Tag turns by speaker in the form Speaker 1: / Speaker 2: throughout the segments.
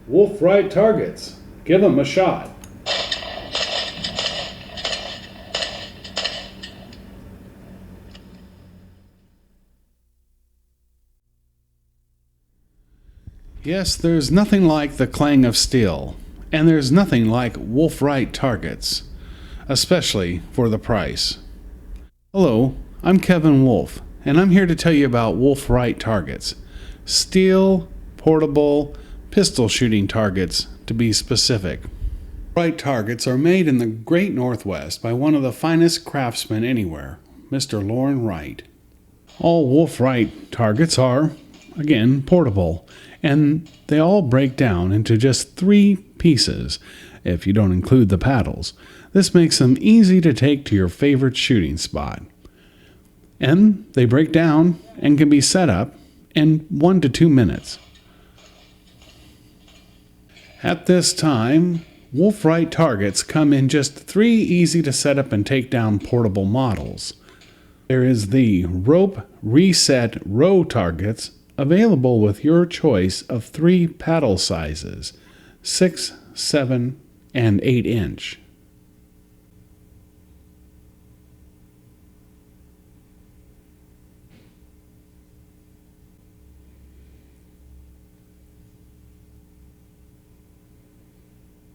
Speaker 1: Wolf Wright Targets. Give them a shot. Yes, there's nothing like the clang of steel, and there's nothing like Wolf Wright Targets, especially for the price. Hello, I'm Kevin Wolf, and I'm here to tell you about Wolf Wright Targets. Steel, portable, pistol shooting targets, to be specific. Wright Targets are made in the Great Northwest by one of the finest craftsmen anywhere, Mr. Loren Wright. All Wolf Wright Targets are, again, portable, and they all break down into just 3 pieces, if you don't include the paddles. This makes them easy to take to your favorite shooting spot. And they break down and can be set up in 1 to 2 minutes. At this time, Wolf Wright Targets come in just 3 easy to set up and take down portable models. There is the rope reset row targets, available with your choice of 3 paddle sizes, 6, 7, and 8 inch.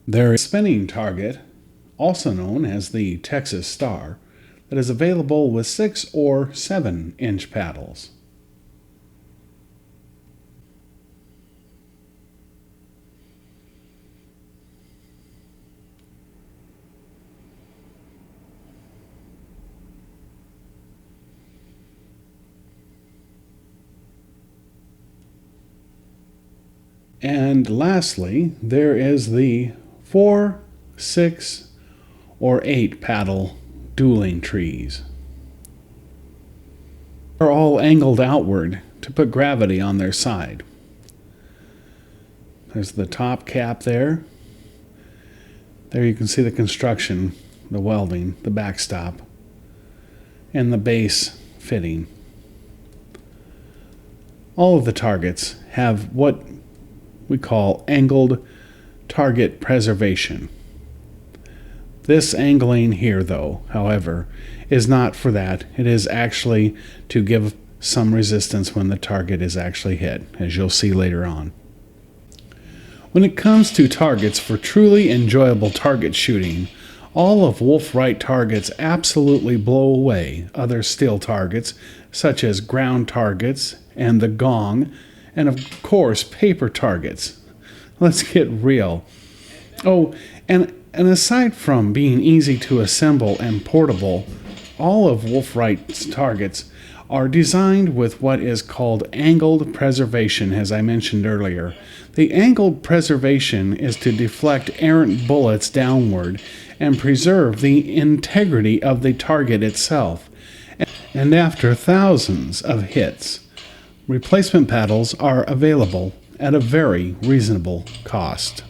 Speaker 1: There is a spinning target, also known as the Texas Star, that is available with 6 or 7 inch paddles. And lastly, there is the 4, 6, or 8 paddle dueling trees. They're all angled outward to put gravity on their side. There's the top cap there. There you can see the construction, the welding, the backstop, and the base fitting. All of the targets have what we call angled target preservation. This angling here, though, however, is not for that. It is actually to give some resistance when the target is actually hit, as you'll see later on. When it comes to targets for truly enjoyable target shooting, all of Wolf Wright Targets absolutely blow away other steel targets, such as ground targets and the gong, and of course paper targets. Let's get real. Oh, and aside from being easy to assemble and portable, all of Wolf Wright's targets are designed with what is called angled preservation, as I mentioned earlier. The angled preservation is to deflect errant bullets downward and preserve the integrity of the target itself. And after thousands of hits, replacement paddles are available at a very reasonable cost.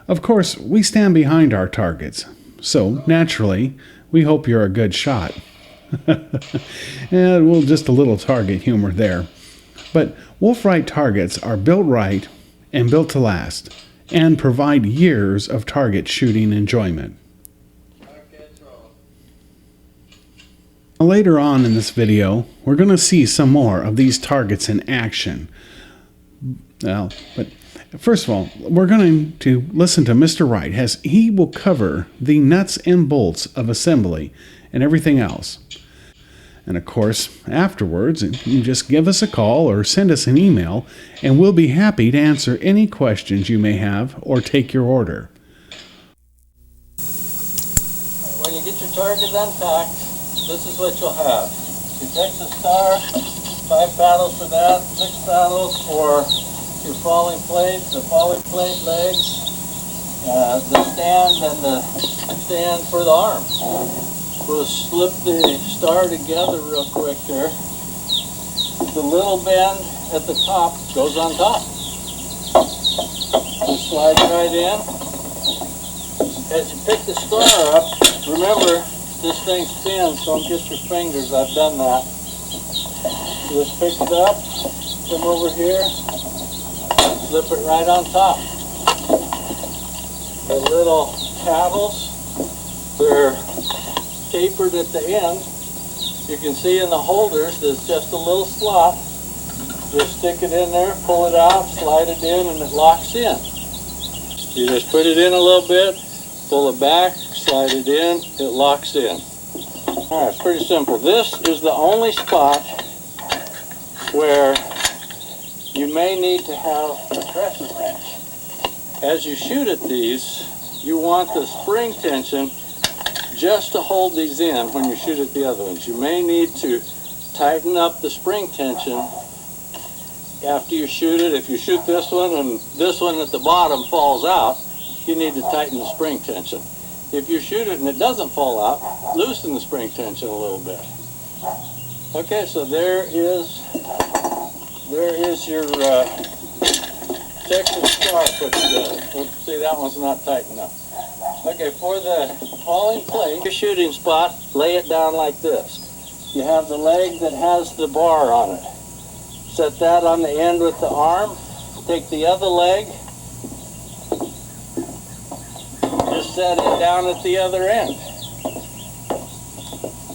Speaker 1: Of course, we stand behind our targets, so naturally, we hope you're a good shot. And well, just a little target humor there. But Wolf Wright Targets are built right and built to last, and provide years of target shooting enjoyment. Later on in this video, we're going to see some more of these targets in action. Well, but first of all, we're going to listen to Mr. Wright, as he will cover the nuts and bolts of assembly and everything else. And of course, afterwards, you just give us a call or send us an email, and we'll be happy to answer any questions you may have or take your order.
Speaker 2: When you get your target unpacked, this is what you'll have. Your Texas Star, 5 paddles for that, 6 paddles for your falling plate, the falling plate legs, the stand, and the stand for the arm. We'll slip the star together real quick here. The little bend at the top goes on top. Just slides right in. As you pick the star up, remember, this thing spins, don't get your fingers, I've done that. Just pick it up, come over here, slip it right on top. the little paddles. They're tapered at the end. You can see in the holders there's just a little slot. Just stick it in there, pull it out, slide it in, and it locks in. You just put it in a little bit, pull it back, slide it in, it locks in. Alright, it's pretty simple. This is the only spot where you may need to have a crescent wrench. As you shoot at these, you want the spring tension just to hold these in when you shoot at the other ones. You may need to tighten up the spring tension after you shoot it. If you shoot this one and this one at the bottom falls out, you need to tighten the spring tension. If you shoot it and it doesn't fall out, loosen the spring tension a little bit. Okay, so there is your Texas star put together. Oops, see, that one's not tight enough. Okay, for the falling plate, your shooting spot, lay it down like this. You have the leg that has the bar on it. Set that on the end with the arm. Take the other leg. Just set it down at the other end.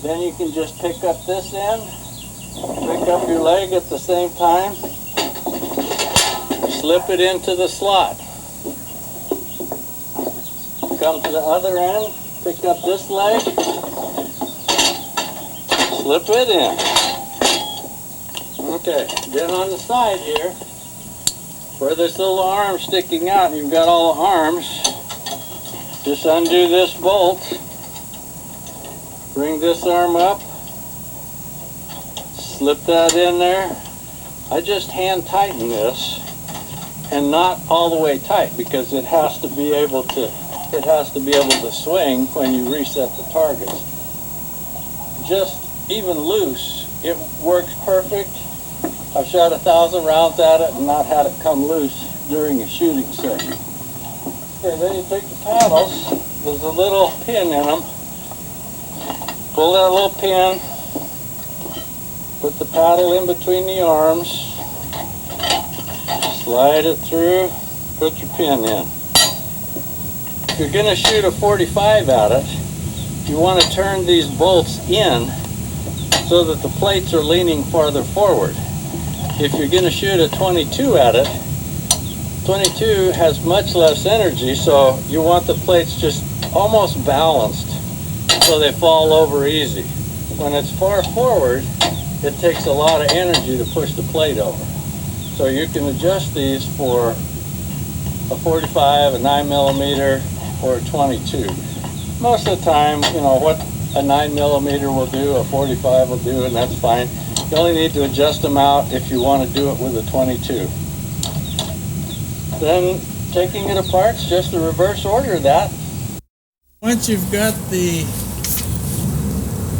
Speaker 2: Then you can just pick up this end, pick up your leg at the same time, slip it into the slot. Come to the other end, pick up this leg, slip it in. Okay, then on the side here, where this little arm sticking out, and you've got all the arms, just undo this bolt, bring this arm up, slip that in there. I just hand tighten this, and not all the way tight, because it has to be able to swing when you reset the targets. Just even loose, it works perfect. I've shot 1,000 rounds at it and not had it come loose during a shooting session. Okay, then you take the paddles, there's a little pin in them. Pull that little pin, put the paddle in between the arms, slide it through, put your pin in. If you're going to shoot a 45 at it, you want to turn these bolts in so that the plates are leaning farther forward. If you're going to shoot a 22 at it, 22 has much less energy, so you want the plates just almost balanced so they fall over easy. When it's far forward, it takes a lot of energy to push the plate over. So you can adjust these for a 45, a 9mm, or a 22. Most of the time, you know, what a 9mm will do, a 45 will do, and that's fine. You only need to adjust them out if you want to do it with a 22. Then taking it apart is just the reverse order of that. Once you've got the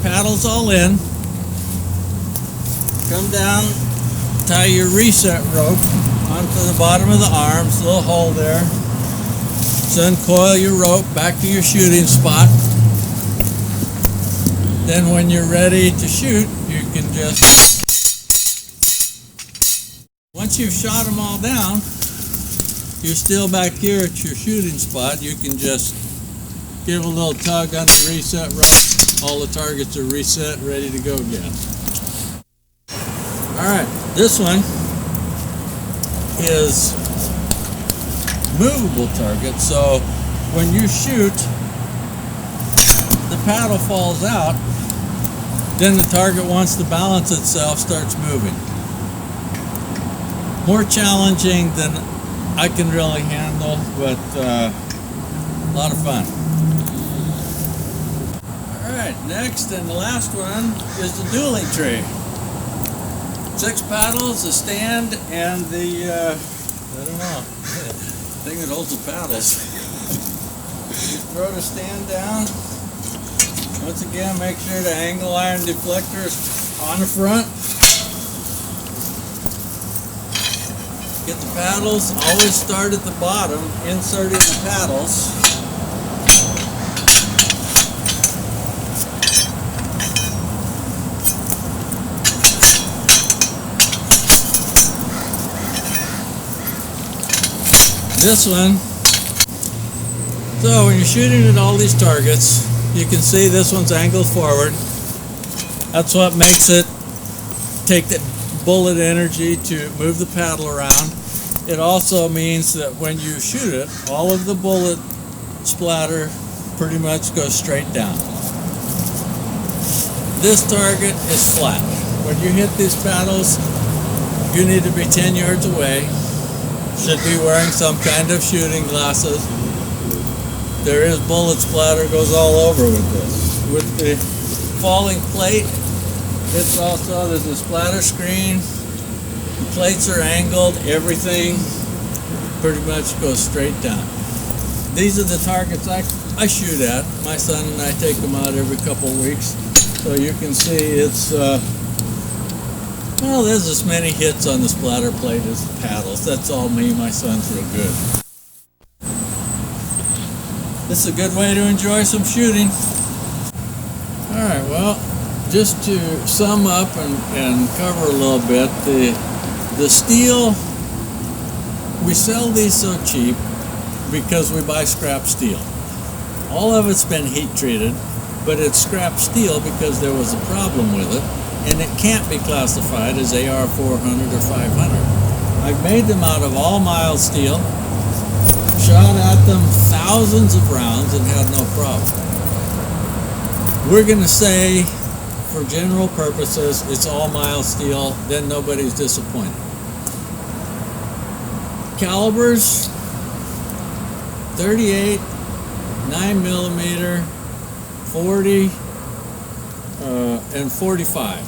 Speaker 2: paddles all in, come down, tie your reset rope onto the bottom of the arms, a little hole there. So uncoil your rope back to your shooting spot. Then when you're ready to shoot, you can just, once you've shot them all down, you're still back here at your shooting spot. You can just give a little tug on the reset rope. All the targets are reset, ready to go again. Alright, this one is movable target, so when you shoot, the paddle falls out, then the target wants to balance itself, starts moving. More challenging than I can really handle, but a lot of fun. Alright, next and the last one is the dueling tree. 6 paddles, a stand, and the, I don't know, thing that holds the paddles. You throw the stand down. Once again, make sure the angle iron deflector is on the front. Get the paddles, always start at the bottom, inserting the paddles. This one So when you're shooting at all these targets, you can see this one's angled forward. That's what makes it take the bullet energy to move the paddle around. It also means that when you shoot it, all of the bullet splatter pretty much goes straight down. This target is flat. When you hit these paddles, you need to be 10 yards away. Should be wearing some kind of shooting glasses. There is bullet splatter, goes all over with this. With the falling plate, it's also, there's a splatter screen. The plates are angled, everything pretty much goes straight down. These are the targets I shoot at. My son and I take them out every couple of weeks. So you can see it's, well, there's as many hits on the splatter plate as the paddles. That's all me. My son's real good. This is a good way to enjoy some shooting. Alright, well, just to sum up and cover a little bit, the steel, we sell these so cheap because we buy scrap steel. All of it's been heat treated, but it's scrap steel because there was a problem with it, and it can't be classified as AR 400 or 500. I've made them out of all mild steel, shot at them thousands of rounds and had no problem. We're going to say, for general purposes, it's all mild steel, then nobody's disappointed. Calibers, 38, 9mm, 40, and 45.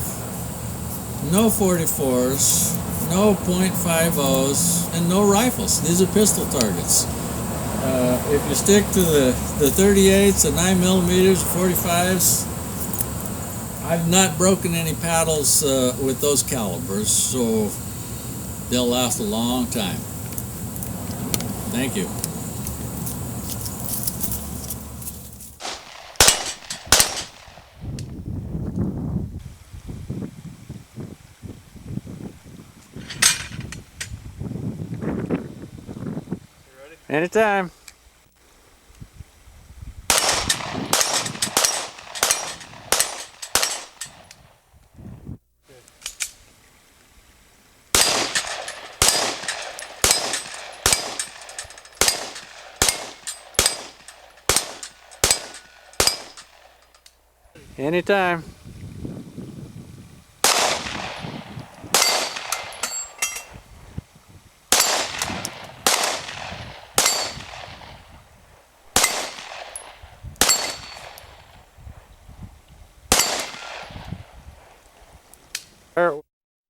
Speaker 2: No 44s, no .50s, and no rifles. These are pistol targets. If you stick to the 38s, the 9mm, 45s, I've not broken any paddles with those calibers, so they'll last a long time. Thank you. Anytime. Anytime.